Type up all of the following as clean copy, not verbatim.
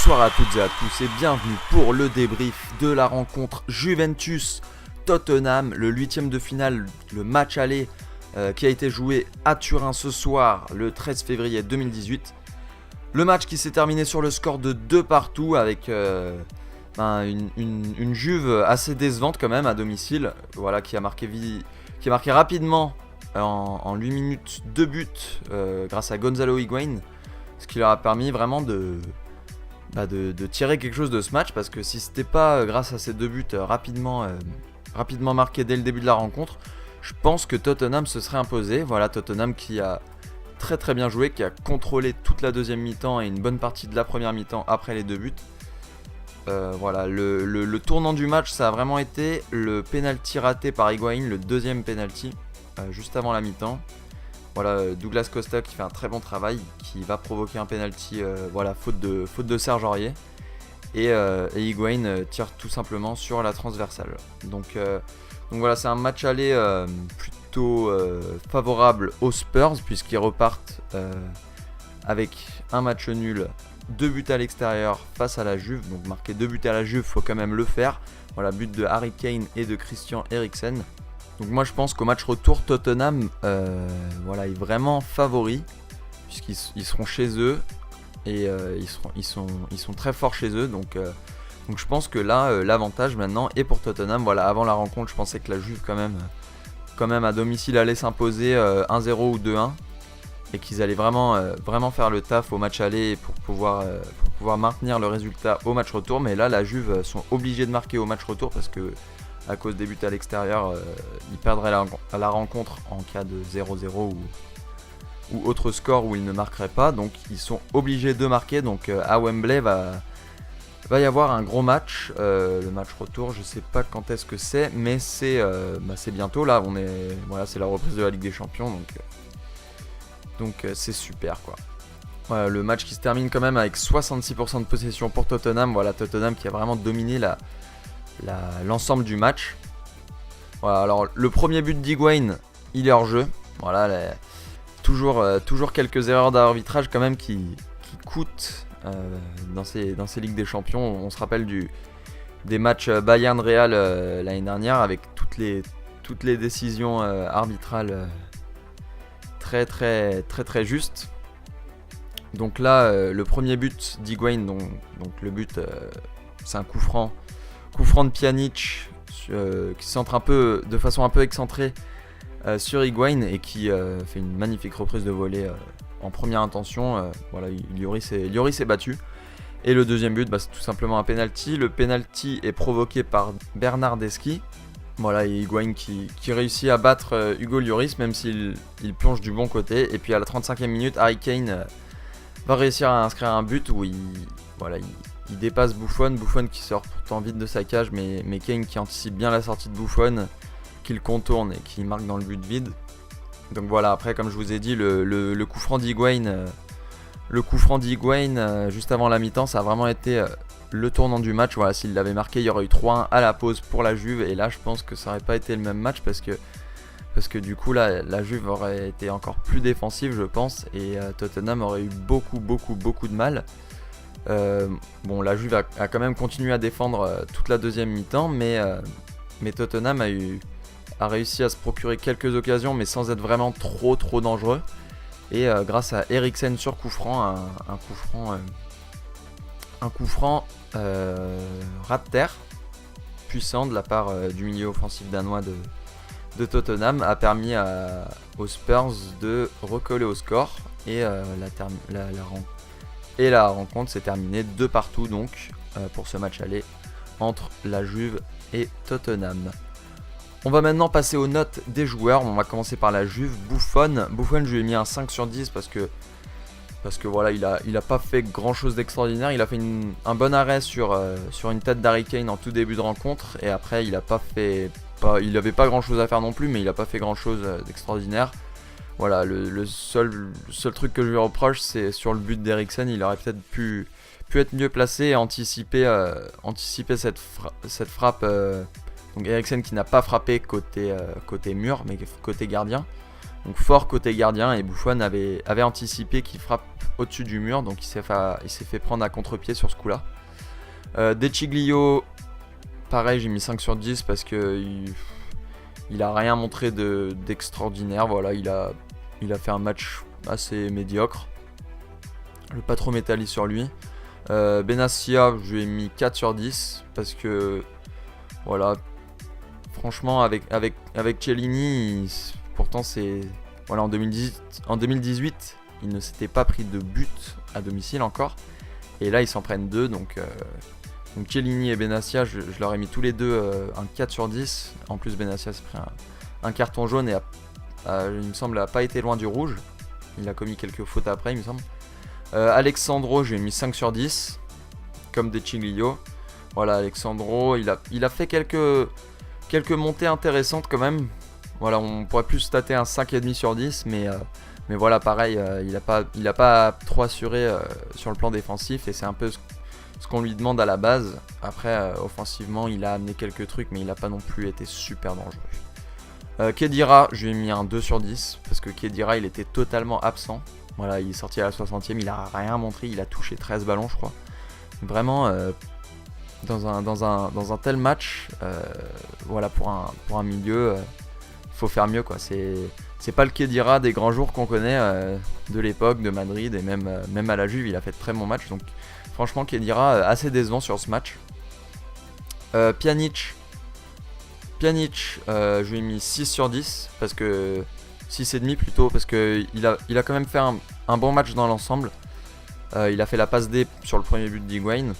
Bonsoir à toutes et à tous et bienvenue pour le débrief de la rencontre Juventus-Tottenham, le 8ème de finale, le match aller qui a été joué à Turin ce soir le 13 février 2018. Le match qui s'est terminé sur le score de 2-2 avec une Juve assez décevante quand même à domicile, voilà, qui a marqué rapidement en 8 minutes 2 buts grâce à Gonzalo Higuaín, ce qui leur a permis vraiment de tirer quelque chose de ce match, parce que si c'était pas grâce à ces 2 buts rapidement marqués dès le début de la rencontre, je pense que Tottenham se serait imposé. Voilà, Tottenham qui a très très bien joué, qui a contrôlé toute la deuxième mi-temps et une bonne partie de la première mi-temps après les 2 buts. Voilà, le tournant du match, ça a vraiment été le penalty raté par Higuaín, le deuxième penalty, juste avant la mi-temps. Voilà, Douglas Costa qui fait un très bon travail, qui va provoquer un penalty, faute de Serge Aurier. Et Higuaín tire tout simplement sur la transversale. Donc voilà, c'est un match aller plutôt favorable aux Spurs, puisqu'ils repartent avec un match nul, 2 buts à l'extérieur face à la Juve. Donc marquer 2 buts à la Juve, faut quand même le faire. Voilà, but de Harry Kane et de Christian Eriksen. Donc moi je pense qu'au match retour, Tottenham est vraiment favori, puisqu'ils seront chez eux et ils sont très forts chez eux. Donc je pense que là l'avantage maintenant est pour Tottenham. Voilà, avant la rencontre, je pensais que la Juve quand même à domicile allait s'imposer 1-0 ou 2-1, et qu'ils allaient vraiment faire le taf au match aller pour pouvoir maintenir le résultat au match retour. Mais là la Juve sont obligés de marquer au match retour, parce que à cause des buts à l'extérieur, ils perdraient la rencontre en cas de 0-0 ou autre score où ils ne marqueraient pas. Donc ils sont obligés de marquer. Donc à Wembley va y avoir un gros match. Le match retour, je sais pas quand est-ce que c'est, mais c'est bientôt. Là, c'est la reprise de la Ligue des Champions. Donc c'est super quoi. Voilà, le match qui se termine quand même avec 66% de possession pour Tottenham. Voilà, Tottenham qui a vraiment dominé l'ensemble du match. Voilà, alors le premier but d'Higuaín, il est hors jeu. Voilà, toujours quelques erreurs d'arbitrage quand même qui coûtent dans ces Ligues des Champions. On se rappelle des matchs Bayern-Real l'année dernière, avec toutes les décisions arbitrales très très très très justes. Donc là, le premier but d'Higuaín, donc le but, c'est un coup franc de Pjanic qui centre de façon un peu excentrée sur Higuaín, et qui fait une magnifique reprise de volée en première intention. Voilà, Lloris est battu. Et le deuxième but, c'est tout simplement un penalty. Le penalty est provoqué par Bernardeschi. Voilà, et Higuaín qui réussit à battre Hugo Lloris, même s'il plonge du bon côté. Et puis à la 35e minute, Harry Kane va réussir à inscrire un but où il dépasse Buffon qui sort pourtant vite de sa cage, mais Kane qui anticipe bien la sortie de Buffon, qui le contourne et qui marque dans le but vide. Donc voilà, après comme je vous ai dit, le coup franc d'Higuaín, juste avant la mi-temps, ça a vraiment été le tournant du match. Voilà, s'il l'avait marqué, il y aurait eu 3-1 à la pause pour la Juve, et là je pense que ça n'aurait pas été le même match, parce que du coup là, la Juve aurait été encore plus défensive, je pense, et Tottenham aurait eu beaucoup de mal. La Juve a quand même continué à défendre toute la deuxième mi-temps, mais Tottenham a réussi à se procurer quelques occasions, mais sans être vraiment trop dangereux. Et grâce à Eriksen sur coup franc, un coup franc ras de terre puissant de la part du milieu offensif danois de Tottenham, a permis aux Spurs de recoller au score, et la rencontre s'est terminée 2-2 donc pour ce match aller entre la Juve et Tottenham. On va maintenant passer aux notes des joueurs. On va commencer par la Juve. Buffon, je lui ai mis un 5 sur 10 parce que voilà, il a pas fait grand chose d'extraordinaire. Il a fait un bon arrêt sur une tête d'Harry Kane en tout début de rencontre, et après il avait pas grand chose à faire non plus, mais il a pas fait grand chose d'extraordinaire. Voilà, le seul truc que je lui reproche, c'est sur le but d'Eriksen. Il aurait peut-être pu être mieux placé et anticiper cette frappe. Donc Eriksen qui n'a pas frappé côté mur, mais côté gardien. Donc fort côté gardien, et Buffon avait anticipé qu'il frappe au-dessus du mur, donc il s'est fait prendre à contre-pied sur ce coup-là. De Sciglio, pareil, j'ai mis 5 sur 10 parce que il a rien montré d'extraordinaire. Voilà, il a fait un match assez médiocre. Je vais pas trop m'étaler sur lui. Benassia, je lui ai mis 4 sur 10 parce que voilà, franchement avec Chiellini, pourtant c'est voilà, en 2018, il ne s'était pas pris de but à domicile encore, et là ils s'en prennent 2, donc Chiellini et Benassia, je leur ai mis tous les deux un 4 sur 10. En plus Benassia s'est pris un carton jaune et il me semble n'a pas été loin du rouge. Il a commis quelques fautes après, il me semble. Alexandro, j'ai mis 5 sur 10, comme De Sciglio. Voilà, Alexandro, il a fait quelques montées intéressantes quand même. Voilà, on pourrait plus stater un 5,5 sur 10, mais voilà, pareil, il a pas trop assuré sur le plan défensif, et c'est un peu ce qu'on lui demande à la base. Après, offensivement, il a amené quelques trucs, mais il n'a pas non plus été super dangereux. Khedira, je lui ai mis un 2 sur 10, parce que Khedira, il était totalement absent. Voilà, il est sorti à la 60e, il a rien montré, il a touché 13 ballons, je crois. Vraiment, dans un tel match, voilà, pour un milieu, faut faire mieux, quoi. C'est pas le Khedira des grands jours qu'on connaît de l'époque, de Madrid, et même à la Juve, il a fait de très bons matchs. Donc franchement, Khedira assez décevant sur ce match. Pjanic, je lui ai mis 6 sur 10, parce que 6,5 plutôt, parce qu'il a quand même fait un bon match dans l'ensemble. Il a fait la passe D sur le premier but d'Higuaín.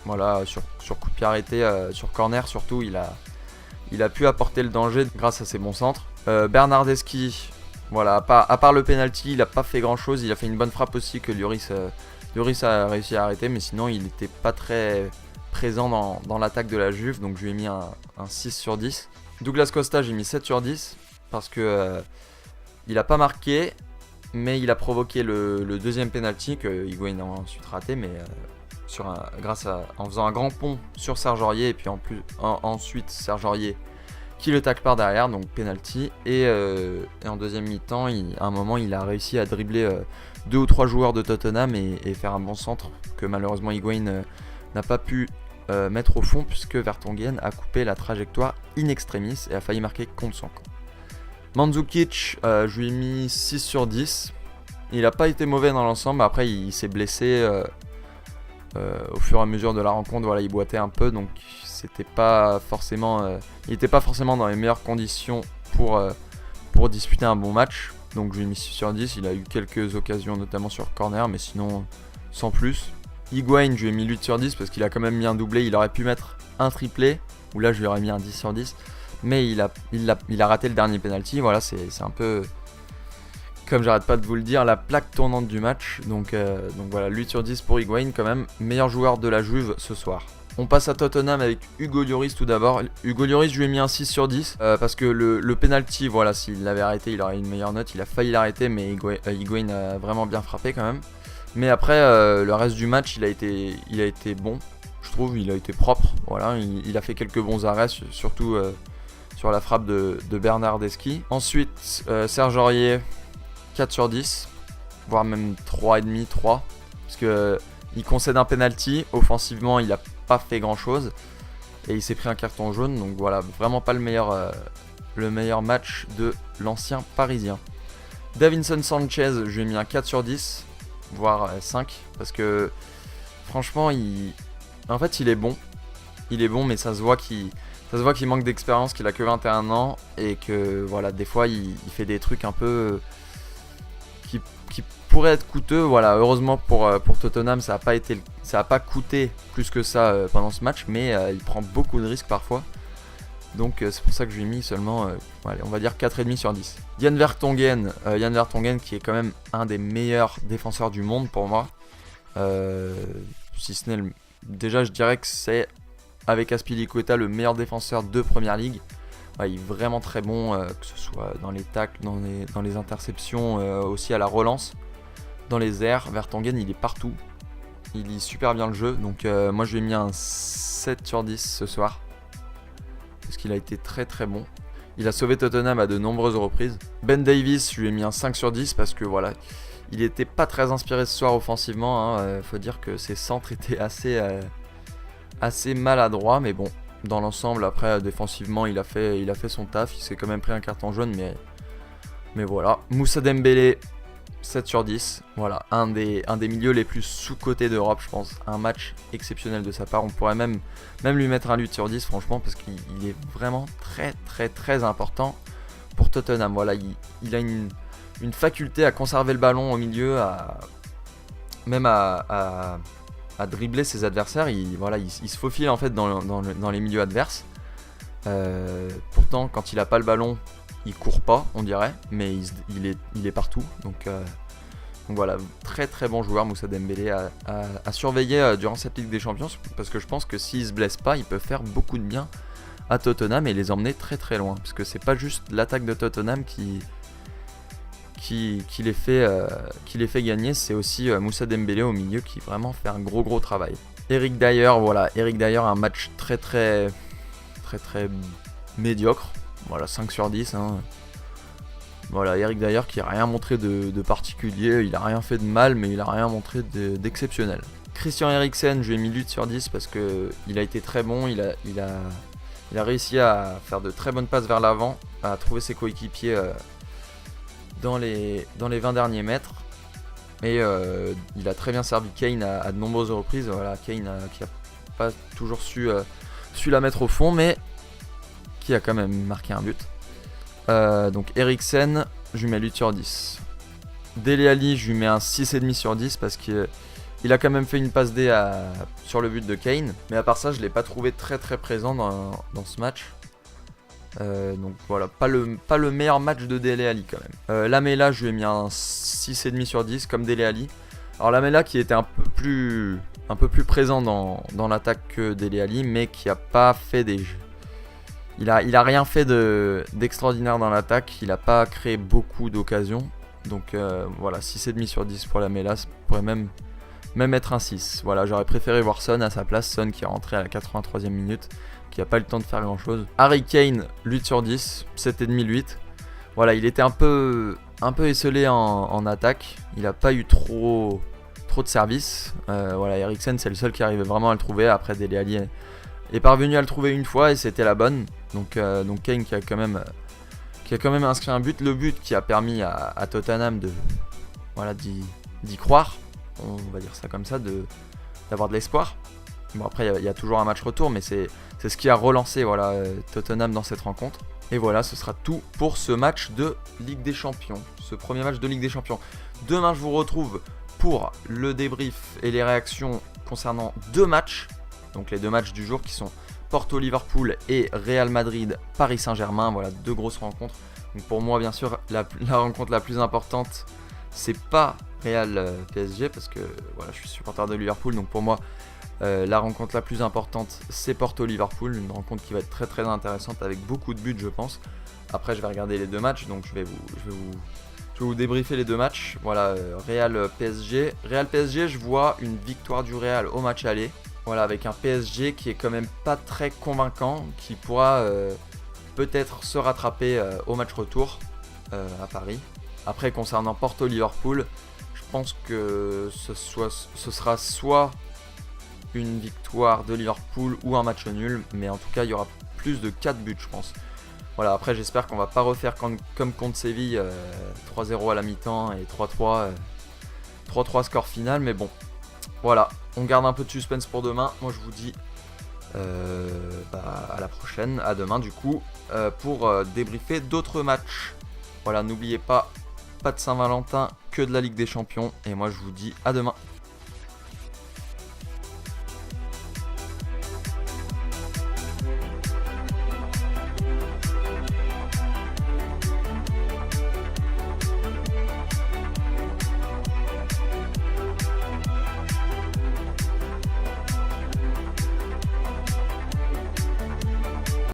Voilà, sur coup de pied arrêté, sur corner surtout, il a pu apporter le danger grâce à ses bons centres. Bernardeschi, voilà, à part le penalty, il n'a pas fait grand chose. Il a fait une bonne frappe aussi que Lloris a réussi à arrêter, mais sinon il n'était pas très présent dans l'attaque de la Juve, donc je lui ai mis un 6 sur 10. Douglas Costa, j'ai mis 7 sur 10 parce que il n'a pas marqué, mais il a provoqué le deuxième penalty que Higuaín a ensuite raté, mais en faisant un grand pont sur Serge Aurier, et puis ensuite Serge Aurier qui le tacle par derrière, donc penalty. Et en deuxième mi-temps, à un moment, il a réussi à dribbler 2 ou 3 joueurs de Tottenham et faire un bon centre que malheureusement Higuaín n'a pas pu mettre au fond, puisque Vertonghen a coupé la trajectoire in extremis et a failli marquer contre son camp. Mandzukic, je lui ai mis 6 sur 10. Il n'a pas été mauvais dans l'ensemble. Après, il s'est blessé au fur et à mesure de la rencontre. Voilà, il boitait un peu, donc il n'était pas forcément dans les meilleures conditions pour disputer un bon match. Donc je lui ai mis 6 sur 10. Il a eu quelques occasions, notamment sur corner, mais sinon sans plus. Higuaín, je lui ai mis 8 sur 10 parce qu'il a quand même mis un doublé. Il aurait pu mettre un triplé, ou là je lui aurais mis un 10 sur 10. Mais il a raté le dernier penalty. Voilà, c'est un peu, comme j'arrête pas de vous le dire, la plaque tournante du match. Donc voilà, 8 sur 10 pour Higuaín quand même. Meilleur joueur de la Juve ce soir. On passe à Tottenham avec Hugo Lloris tout d'abord. Hugo Lloris, je lui ai mis un 6 sur 10 parce que le penalty, voilà, s'il l'avait arrêté, il aurait eu une meilleure note. Il a failli l'arrêter, mais Higuaín a vraiment bien frappé quand même. Mais après, le reste du match, il a été bon. Je trouve, il a été propre. Voilà, il a fait quelques bons arrêts, surtout sur la frappe de Bernardeschi. Ensuite, Serge Aurier, 4 sur 10, voire même 3,5, 3. Parce qu'il concède un penalty. Offensivement, il n'a pas fait grand chose. Et il s'est pris un carton jaune. Donc voilà, vraiment pas le meilleur match de l'ancien parisien. Davinson Sanchez, je lui ai mis un 4 sur 10, voire 5. Parce que franchement, en fait, il est bon. Il est bon, mais ça se voit qu'il manque d'expérience, qu'il a que 21 ans. Et que voilà, des fois, il fait des trucs un peu qui pourraient être coûteux. Voilà, heureusement pour Tottenham, ça a pas coûté plus que ça pendant ce match. Mais il prend beaucoup de risques parfois. Donc c'est pour ça que je lui ai mis seulement, on va dire 4,5 sur 10. Jan Vertonghen qui est quand même un des meilleurs défenseurs du monde pour moi. Si ce n'est déjà, je dirais que c'est, avec Azpilicueta, le meilleur défenseur de Première Ligue. Ouais, il est vraiment très bon, que ce soit dans les tacles, dans les interceptions, aussi à la relance, dans les airs. Vertonghen, il est partout. Il lit super bien le jeu. Donc moi, je lui ai mis un 7 sur 10 ce soir, parce qu'il a été très très bon. Il a sauvé Tottenham à de nombreuses reprises. Ben Davies, je lui ai mis un 5 sur 10 parce que voilà, il était pas très inspiré ce soir offensivement. Faut dire que ses centres étaient assez maladroits, mais bon, dans l'ensemble, après défensivement, il a fait son taf. Il s'est quand même pris un carton jaune, mais voilà. Moussa Dembélé, 7 sur 10. Voilà, un des milieux les plus sous-cotés d'Europe, je pense. Un match exceptionnel de sa part. On pourrait même lui mettre un 8 sur 10, franchement, parce qu'il est vraiment très, très, très important pour Tottenham. Voilà, il a une faculté à conserver le ballon au milieu, même à dribbler ses adversaires. Il se faufile en fait dans les milieux adverses. Pourtant, quand il a pas le ballon, il court pas, on dirait, mais il est partout. Donc voilà, très très bon joueur Moussa Dembélé à surveiller durant cette Ligue des Champions, parce que je pense que s'il se blesse pas, il peut faire beaucoup de bien à Tottenham et les emmener très très loin, parce que c'est pas juste l'attaque de Tottenham qui les fait gagner, c'est aussi Moussa Dembélé au milieu qui vraiment fait un gros travail. Eric Dyer, un match très très très très médiocre, voilà, 5 sur 10 hein. Voilà, Eric Dyer qui a rien montré de particulier, il a rien fait de mal, mais il a rien montré d'exceptionnel. Christian Eriksen, je lui ai mis 8 sur 10 parce que il a été très bon, il a réussi à faire de très bonnes passes vers l'avant, à trouver ses coéquipiers dans les 20 derniers mètres. Et il a très bien servi Kane à de nombreuses reprises. Voilà, Kane qui a pas toujours su la mettre au fond, mais qui a quand même marqué un but. Donc Eriksen, je lui mets 8 sur 10. Dele Alli, je lui mets un 6,5 sur 10 parce qu'il a quand même fait une passe D sur le but de Kane. Mais à part ça, je ne l'ai pas trouvé très très présent dans ce match. Donc voilà, pas le meilleur match de Dele Alli quand même. Lamela, je lui ai mis un 6,5 sur 10 comme Dele Alli. Alors Lamela qui était un peu plus présent dans l'attaque que Dele Alli, mais qui a pas fait des jeux. Il a rien fait d'extraordinaire dans l'attaque, il a pas créé beaucoup d'occasions. Donc voilà, 6,5 sur 10 pour Lamela, ça pourrait même être un 6. Voilà, j'aurais préféré voir Son à sa place, Son qui est rentré à la 83e minute, qui a pas eu le temps de faire grand chose. Harry Kane, 8 sur 10, 7,5, 8. Voilà, il était un peu esselé en attaque, il a pas eu trop de service. Voilà, Eriksen c'est le seul qui arrivait vraiment à le trouver, après Dele Alli est parvenu à le trouver une fois et c'était la bonne. Donc Kane qui a quand même inscrit un but, le but qui a permis à Tottenham d'y croire, on va dire ça comme ça, d'avoir de l'espoir. Bon, après il y a toujours un match retour, mais c'est ce qui a relancé Tottenham dans cette rencontre. Et voilà, ce sera tout pour ce match de Ligue des Champions, ce premier match de Ligue des Champions. Demain je vous retrouve pour le débrief et les réactions concernant 2 matchs, donc les 2 matchs du jour qui sont Porto-Liverpool et Real Madrid-Paris Saint-Germain. Voilà, 2 grosses rencontres. Donc pour moi, bien sûr, la rencontre la plus importante, c'est pas Real PSG, parce que voilà, je suis supporter de Liverpool. Donc pour moi, la rencontre la plus importante, c'est Porto-Liverpool. Une rencontre qui va être très très intéressante avec beaucoup de buts, je pense. Après, je vais regarder les 2 matchs, donc je vais vous débriefer les 2 matchs. Voilà, Real PSG. Real PSG, je vois une victoire du Real au match aller. Voilà, avec un PSG qui est quand même pas très convaincant, qui pourra peut-être se rattraper au match retour à Paris. Après, concernant Porto-Liverpool, je pense que ce sera soit une victoire de Liverpool ou un match nul, mais en tout cas, il y aura plus de 4 buts, je pense. Voilà, après, j'espère qu'on va pas refaire comme contre Séville, 3-0 à la mi-temps et 3-3 score final, mais bon. Voilà, on garde un peu de suspense pour demain. Moi je vous dis à la prochaine, à demain du coup, pour débriefer d'autres matchs. Voilà, n'oubliez pas de Saint-Valentin, que de la Ligue des Champions. Et moi je vous dis à demain.